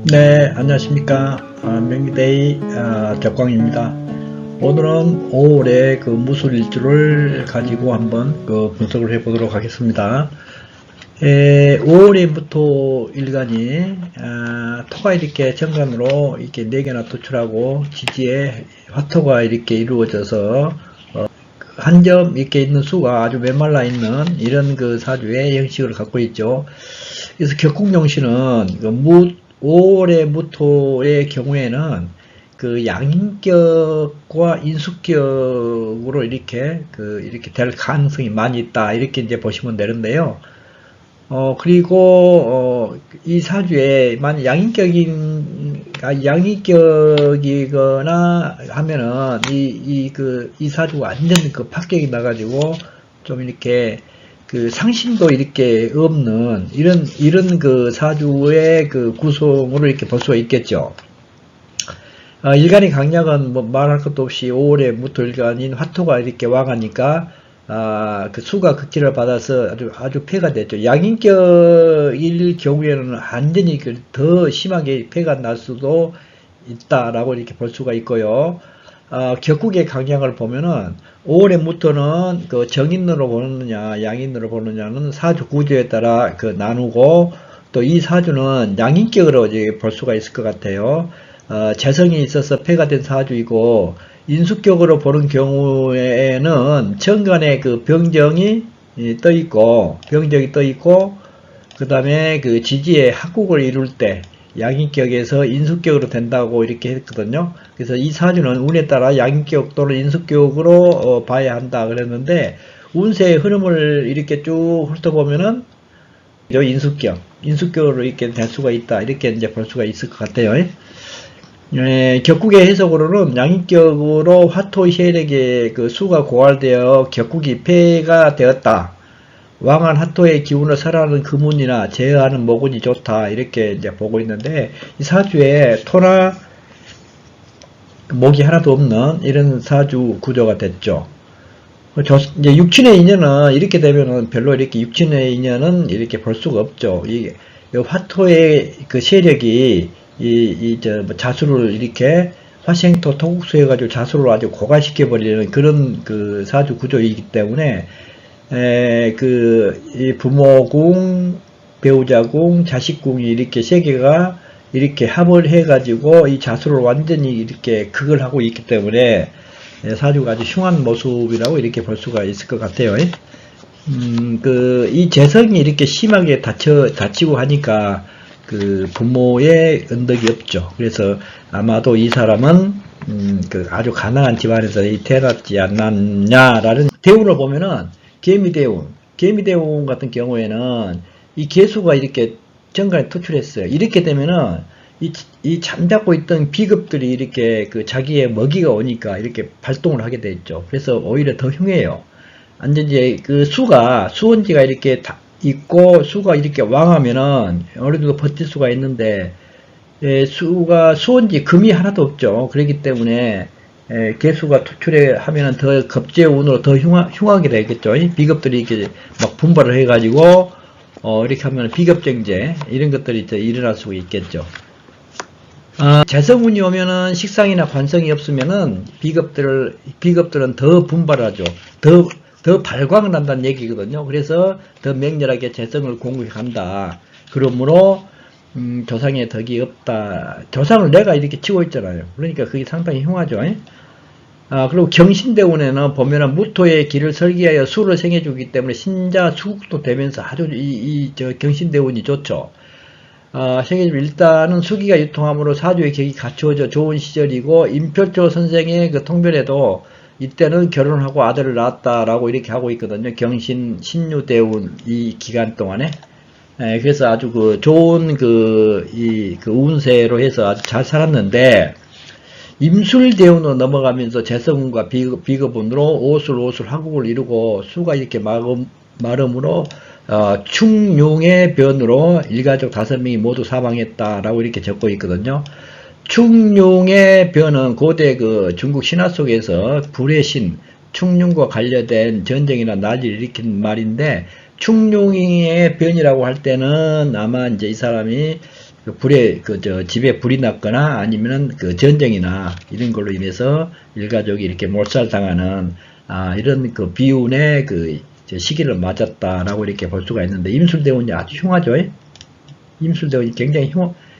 네, 안녕하십니까. 명기데이 적광입니다. 오늘은 5월의 그 무술일주를 가지고 한번 그 분석을 해보도록 하겠습니다. 5월의 무토일간이 토가 이렇게 정관으로 이렇게 4개나 도출하고 지지에 화토가 이렇게 이루어져서 한 점 이렇게 있는 수가 아주 메말라 있는 이런 그 사주의 형식을 갖고 있죠. 그래서 격국용신은 그 5월의 무토의 경우에는 그 양인격과 인수격으로 이렇게 될 가능성이 많이 있다, 이렇게 이제 보시면 되는데요. 그리고 이 사주에 만약 양인격이거나 하면은 이 사주가 완전 그 파격이 나가지고 좀 이렇게 그 상심도 이렇게 없는 이런 그 사주의 그 구성으로 이렇게 볼 수가 있겠죠. 일간의 강약은 뭐 말할 것도 없이 5월에 무토일간인 화토가 이렇게 와가니까 그 수가 극진을 받아서 아주 폐가 됐죠. 양인격일 경우에는 완전히 더 심하게 폐가 날 수도 있다라고 이렇게 볼 수가 있고요. 격국의 강약을 보면은 5월의 무토는 그 정인으로 보느냐 양인으로 보느냐는 사주 구조에 따라 그 나누고, 또 이 사주는 양인격으로 이제 볼 수가 있을 것 같아요. 재성이 있어서 폐가 된 사주이고, 인수격으로 보는 경우에는 정간에 그 병정이 떠 있고, 그 다음에 그 지지에 합국을 이룰 때 양인격에서 인수격으로 된다고 이렇게 했거든요. 그래서 이 사주는 운에 따라 양인격 또는 인수격으로 봐야 한다 그랬는데, 운세의 흐름을 이렇게 쭉 훑어보면은 인수격으로 이렇게 될 수가 있다, 이렇게 이제 볼 수가 있을 것 같아요. 격국의 해석으로는 양인격으로 화토 혈액의 그 수가 고갈되어 격국이 폐가 되었다. 왕한 화토의 기운을 살아나는 금운이나 제어하는 모군이 좋다, 이렇게 이제 보고 있는데, 이 사주에 토나 목이 하나도 없는 이런 사주 구조가 됐죠. 이제 육친의 인연은 이렇게 되면은 별로 이렇게 육친의 인연은 이렇게 볼 수가 없죠. 이게 화토의 그 세력이 자수를 이렇게 화생토 토국수 해가지고 자수를 아주 고갈시켜버리는 그런 그 사주 구조이기 때문에, 이 부모궁, 배우자궁, 자식궁이 이렇게 세 개가 이렇게 합을 해가지고 이 자수를 완전히 이렇게 극을 하고 있기 때문에 사주가 아주 흉한 모습이라고 이렇게 볼 수가 있을 것 같아요. 이 재성이 이렇게 심하게 다치고 하니까 그 부모의 은덕이 없죠. 그래서 아마도 이 사람은 아주 가난한 집안에서 태어났지 않았냐라는, 대운을 보면은 개미대운 같은 경우에는 이 개수가 이렇게 정관에 투출했어요. 이렇게 되면은 이 잠자고 있던 비급들이 이렇게 그 자기의 먹이가 오니까 이렇게 발동을 하게 돼 있죠. 그래서 오히려 더 흉해요. 완전 이제 그 수원지가 이렇게 있고 수가 이렇게 왕하면은 어느 정도 버틸 수가 있는데, 수원지 금이 하나도 없죠. 그렇기 때문에 개수가 투출해 하면은 더 겁재운으로 더 흉하게 되겠죠. 비겁들이 이렇게 막 분발을 해가지고 이렇게 하면 비겁정제 이런 것들이 일어날 수가 있겠죠. 재성운이 오면은 식상이나 관성이 없으면은 비겁들은 더 분발하죠. 더 발광을 한다는 얘기거든요. 그래서 더 맹렬하게 재성을 공격한다. 그러므로 조상의 덕이 없다. 조상을 내가 이렇게 치고 있잖아요. 그러니까 그게 상당히 흉하죠. 그리고 경신대운에는 보면은 무토의 길을 설계하여 수를 생해주기 때문에 신자 수국도 되면서 아주 경신대운이 좋죠. 생해주면 일단은 수기가 유통함으로 사주의 격이 갖추어져 좋은 시절이고, 임표조 선생의 그 통변에도 이때는 결혼하고 아들을 낳았다라고 이렇게 하고 있거든요. 경신, 신유대운 이 기간 동안에. 그래서 아주 그 좋은 그 운세로 해서 아주 잘 살았는데, 임술대운으로 넘어가면서 재성운과 비겁운으로 오술 합국을 이루고 수가 이렇게 마름으로 충룡의 변으로 일가족 5명이 모두 사망했다라고 이렇게 적고 있거든요. 충룡의 변은 고대 그 중국 신화 속에서 불의 신 충룡과 관련된 전쟁이나 난리를 일으킨 말인데, 충룡의 변이라고 할 때는 아마 이제 이 사람이 집에 불이 났거나 아니면은 그 전쟁이나 이런 걸로 인해서 일가족이 이렇게 몰살당하는, 이런 그 비운의 저 시기를 맞았다라고 이렇게 볼 수가 있는데, 임술대운이 아주 흉하죠. 임술대운이 굉장히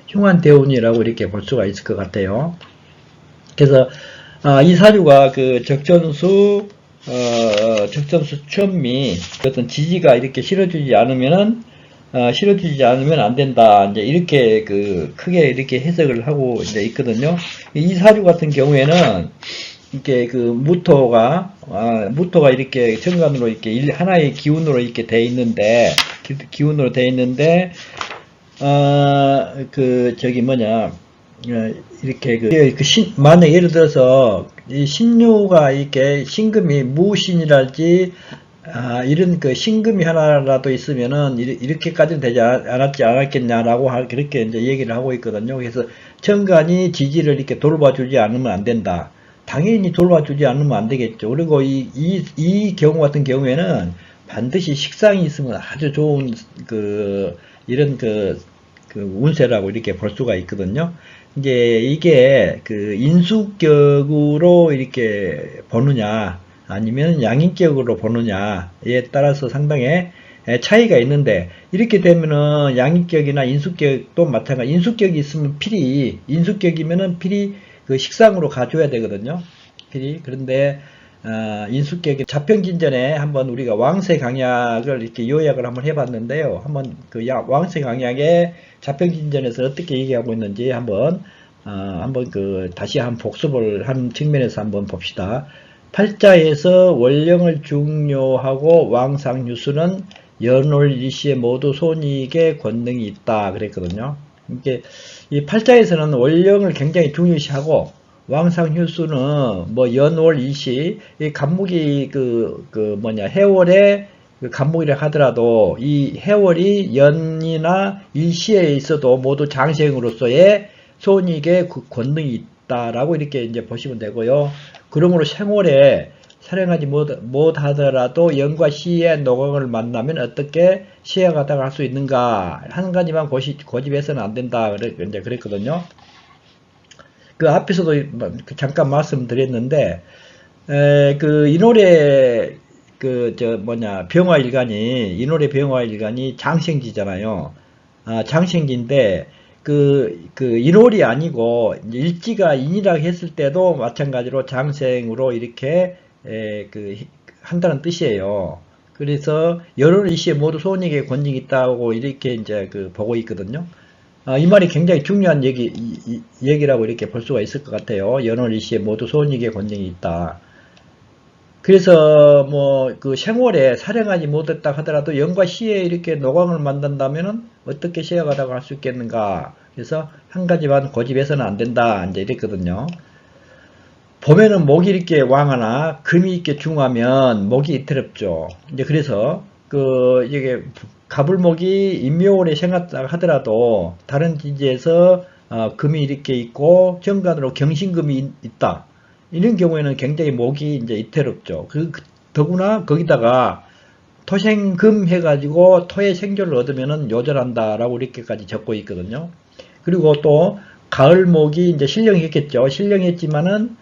흉한 대운이라고 이렇게 볼 수가 있을 것 같아요. 그래서, 이 사주가 그 적전수 천미, 어떤 지지가 이렇게 실어주지 않으면 안 된다. 이제 이렇게 크게 이렇게 해석을 하고 이제 있거든요. 이 사주 같은 경우에는 이렇게 무토가 이렇게 정관으로 이렇게 하나의 기운으로 이렇게 돼 있는데, 이렇게 만약 예를 들어서 이 신유가 이렇게 신금이 무신이랄지, 이런 신금이 하나라도 있으면은 이렇게까지는 되지 않았겠냐라고 그렇게 이제 얘기를 하고 있거든요. 그래서 정관이 지지를 이렇게 돌봐주지 않으면 안 된다. 당연히 돌봐주지 않으면 안 되겠죠. 그리고 이 경우 같은 경우에는 반드시 식상이 있으면 아주 좋은 이런 운세라고 이렇게 볼 수가 있거든요. 이제 이게 인수격으로 이렇게 보느냐, 아니면 양인격으로 보느냐에 따라서 상당히 차이가 있는데, 이렇게 되면은 양인격이나 인수격도 마찬가지. 인수격이 있으면 인수격이면은 필히 식상으로 가줘야 되거든요. 그런데 인수격의 자평진전에 한번 우리가 왕세 강약을 이렇게 요약을 한번 해봤는데요. 한번 왕세 강약의 자평진전에서 어떻게 얘기하고 있는지 한번 다시 한 복습을 한 측면에서 한번 봅시다. 팔자에서 원령을 중요하고 왕상유수는 연월일시에 모두 손익의 권능이 있다 그랬거든요. 이게 이 팔자에서는 원령을 굉장히 중요시하고, 왕상휴수는 연월일시, 이 간목이 해월에 간목이라 하더라도 이 해월이 연이나 일시에 있어도 모두 장생으로서의 손익의 권능이 있다라고 이렇게 이제 보시면 되고요. 그러므로 생월에 사령하지 못하더라도 연과 시의 노강을 만나면 어떻게 시행하다가 할 수 있는가? 한 가지만 고집해서는 안 된다. 이제 그랬거든요. 그 앞에서도 잠깐 말씀드렸는데, 이노래 병화일간이 장생지잖아요. 장생지인데 인월이 아니고 일지가 인이라고 했을 때도 마찬가지로 장생으로 이렇게 한다는 뜻이에요. 그래서 여러 일시에 모두 손익의 권익이 있다고 이렇게 이제 보고 있거든요. 이 말이 굉장히 중요한 얘기라고 이렇게 볼 수가 있을 것 같아요. 연월 일시에 모두 손익의 권익이 있다. 그래서 생월에 사령하지 못했다 하더라도 연과 시에 이렇게 노강을 만든다면은 어떻게 시행하다고 할 수 있겠는가? 그래서 한 가지만 고집해서는 안 된다. 이제 이랬거든요. 보면은 목이 이렇게 왕하나 금이 이렇게 중하면 목이 이태롭죠. 이제 그래서 이게 가불목이 임묘월에 생겼다 하더라도 다른 지지에서 금이 이렇게 있고 정관으로 경신금이 있다. 이런 경우에는 굉장히 목이 이제 이태롭죠. 더구나 거기다가 토생금 해가지고 토의 생존을 얻으면은 요절한다라고 이렇게까지 적고 있거든요. 그리고 또 가을목이 이제 신령했겠죠. 신령했지만은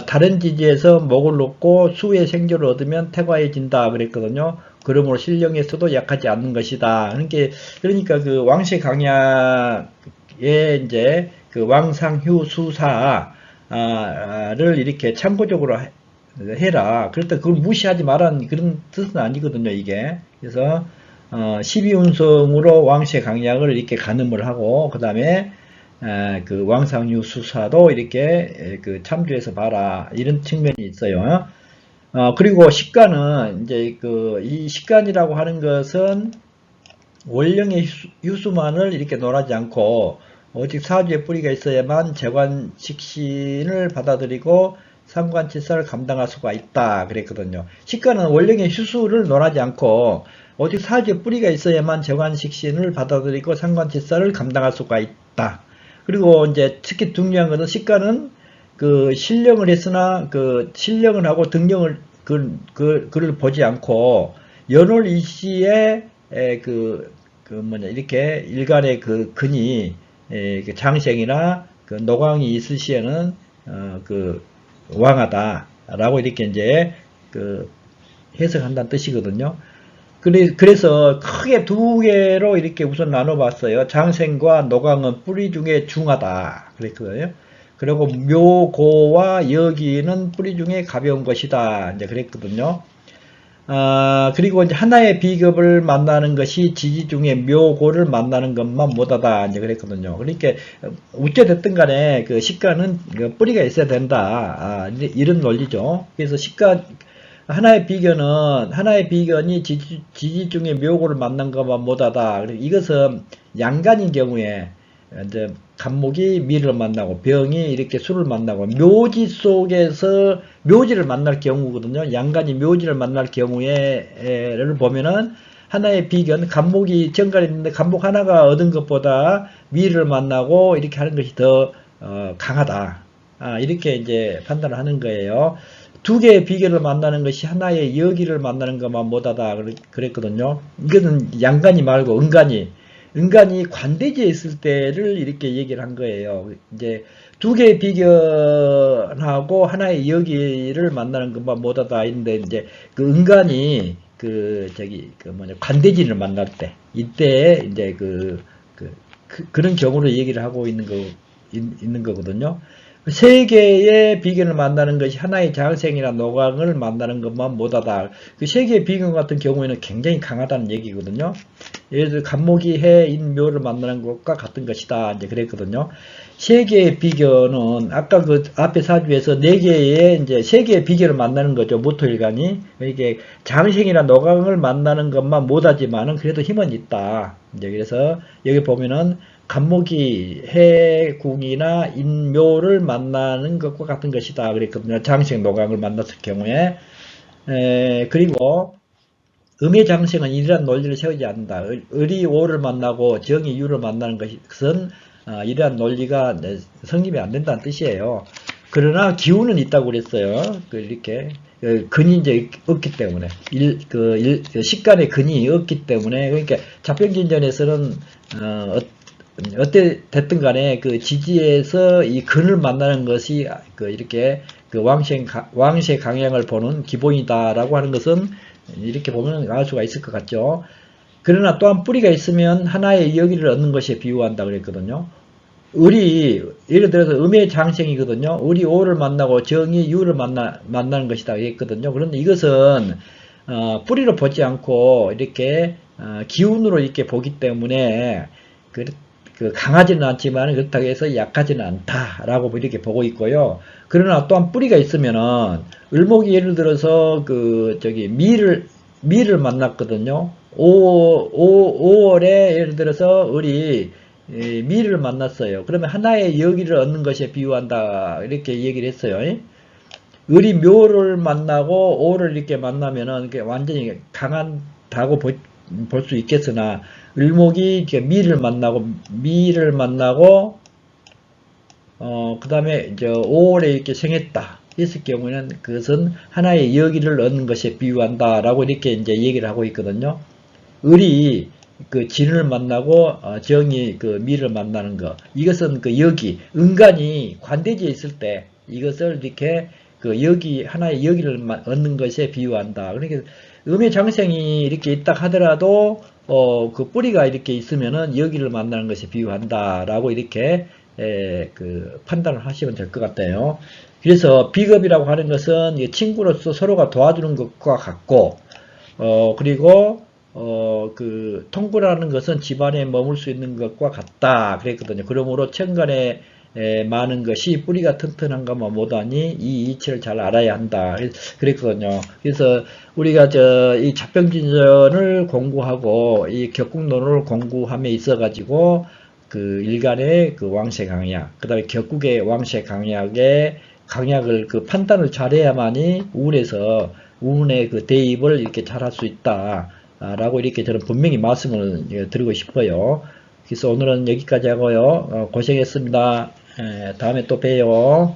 다른 지지에서 목을 놓고 수의 생존을 얻으면 태과해진다 그랬거든요. 그러므로 신령에서도 약하지 않는 것이다. 그러니까 왕세 강약에 이제 왕상휴 수사를 이렇게 참고적으로 해라. 그렇다 그걸 무시하지 말라는 그런 뜻은 아니거든요, 이게. 그래서 12운성으로 왕세 강약을 이렇게 가늠을 하고, 그 다음에 왕상휴 수사도 이렇게 참조해서 봐라. 이런 측면이 있어요. 그리고 식간은 이제 이 식간이라고 하는 것은 원령의 유수만을 이렇게 논하지 않고 오직 사주의 뿌리가 있어야만 재관식신을 받아들이고 상관치사를 감당할 수가 있다 그랬거든요. 식간은 원령의 휴수를 논하지 않고 오직 사주의 뿌리가 있어야만 재관식신을 받아들이고 상관치사를 감당할 수가 있다. 그리고 이제 특히 중요한 것은 식간은 신령을 했으나 신령을 하고 등령을 그를 보지 않고 연월 일시에 이렇게 일간의 근이 그 장생이나 그 노광이 있을 시에는 그 왕하다라고 이렇게 이제 그 해석한다는 뜻이거든요. 그래서 크게 두 개로 이렇게 우선 나눠봤어요. 장생과 노광은 뿌리 중에 중하다 그랬거든요. 그리고 묘고와 여기는 뿌리 중에 가벼운 것이다 이제 그랬거든요. 그리고 이제 하나의 비급을 만나는 것이 지지 중에 묘고를 만나는 것만 못하다 이제 그랬거든요. 그러니까 어찌됐든 간에 그 식가는 뿌리가 있어야 된다. 이런 논리죠. 그래서 식가 하나의 비견이 지지 중에 묘고를 만난 것만 못하다. 이것은 양간인 경우에 이제 간목이 미를 만나고 병이 이렇게 수를 만나고 묘지 속에서 묘지를 만날 경우거든요. 양간이 묘지를 만날 경우에를 보면은 하나의 비견 간목이 정갈이 있는데 간목 하나가 얻은 것보다 미를 만나고 이렇게 하는 것이 더 강하다. 이렇게 이제 판단을 하는 거예요. 두 개의 비결을 만나는 것이 하나의 여기를 만나는 것만 못하다 그랬거든요. 이거는 양간이 말고 은간이 관대지에 있을 때를 이렇게 얘기를 한 거예요. 이제 두 개의 비견하고 하나의 여기를 만나는 것만 못하다 있는데 이제 그 은간이 관대지를 만날 때 이때 이제 그런 경우로 얘기를 하고 있는 거거든요. 세 개의 비견을 만나는 것이 하나의 장생이나 노광을 만나는 것만 못하다. 그 세 개의 비견 같은 경우에는 굉장히 강하다는 얘기거든요. 예를 들어 간목이 해, 인, 묘를 만나는 것과 같은 것이다. 이제 그랬거든요. 세 개의 비견은 아까 그 앞에 사주에서 네 개의 이제 세 개의 비견을 만나는 거죠. 모토일간이. 이게 장생이나 노광을 만나는 것만 못하지만은 그래도 힘은 있다. 이제 그래서 여기 보면은 간목이 해궁이나 인묘를 만나는 것과 같은 것이다 그랬거든요. 장생 노광을 만났을 경우에. 그리고 음의 장생은 이러한 논리를 세우지 않는다. 을이 오를 만나고 정이 유를 만나는 것은 이러한 논리가 성립이 안 된다는 뜻이에요. 그러나 기운은 있다고 그랬어요. 이렇게 근이 이제 없기 때문에 식간의 근이 없기 때문에 그러니까 자평진전에서는 어때 됐든 간에 그 지지에서 이 근을 만나는 것이 이렇게 왕세 강양을 보는 기본이다라고 하는 것은 이렇게 보면 알 수가 있을 것 같죠. 그러나 또한 뿌리가 있으면 하나의 여기를 얻는 것에 비유한다 그랬거든요. 을이 예를 들어서 음의 장생이거든요. 을이 오를 만나고 정이 유를 만나는 것이다 그랬거든요. 그런데 이것은 뿌리로 보지 않고 이렇게 기운으로 이렇게 보기 때문에 강하지는 않지만 그렇다고 해서 약하지는 않다라고 이렇게 보고 있고요. 그러나 또한 뿌리가 있으면은 을목이 예를 들어서 미를 만났거든요. 5월에 예를 들어서 을이 미를 만났어요. 그러면 하나의 여기를 얻는 것에 비유한다 이렇게 얘기를 했어요. 을이 묘를 만나고 오를 이렇게 만나면은 완전히 강한다고 볼 수 있겠으나 을목이 미를 만나고 그 다음에 이제 5월에 이렇게 생했다 했을 경우에는 그것은 하나의 여기를 얻는 것에 비유한다라고 이렇게 이제 얘기를 하고 있거든요. 을이 진을 만나고 정이 미를 만나는 것 이것은 여기 은간이 관대지에 있을 때 이것을 이렇게 하나의 여기를 얻는 것에 비유한다. 그러니까 음의 장생이 이렇게 있다 하더라도 그 뿌리가 이렇게 있으면은 여기를 만나는 것에 비유한다라고 이렇게 판단을 하시면 될 것 같아요. 그래서 비겁이라고 하는 것은 친구로서 서로가 도와주는 것과 같고 그리고 통구라는 것은 집안에 머물 수 있는 것과 같다 그랬거든요. 그러므로 천간에 많은 것이 뿌리가 튼튼한 것만 못하니 이 이치를 잘 알아야 한다 그랬거든요. 그래서 우리가 이 자평진전을 공부하고 이 격국론을 공부함에 있어 가지고 일간의 왕세 강약, 그 다음에 격국의 왕세 강약을 판단을 잘해야만이 운의 대입을 이렇게 잘할 수 있다. 라고 이렇게 저는 분명히 말씀을 드리고 싶어요. 그래서 오늘은 여기까지 하고요. 고생했습니다. 다음에 또 봬요.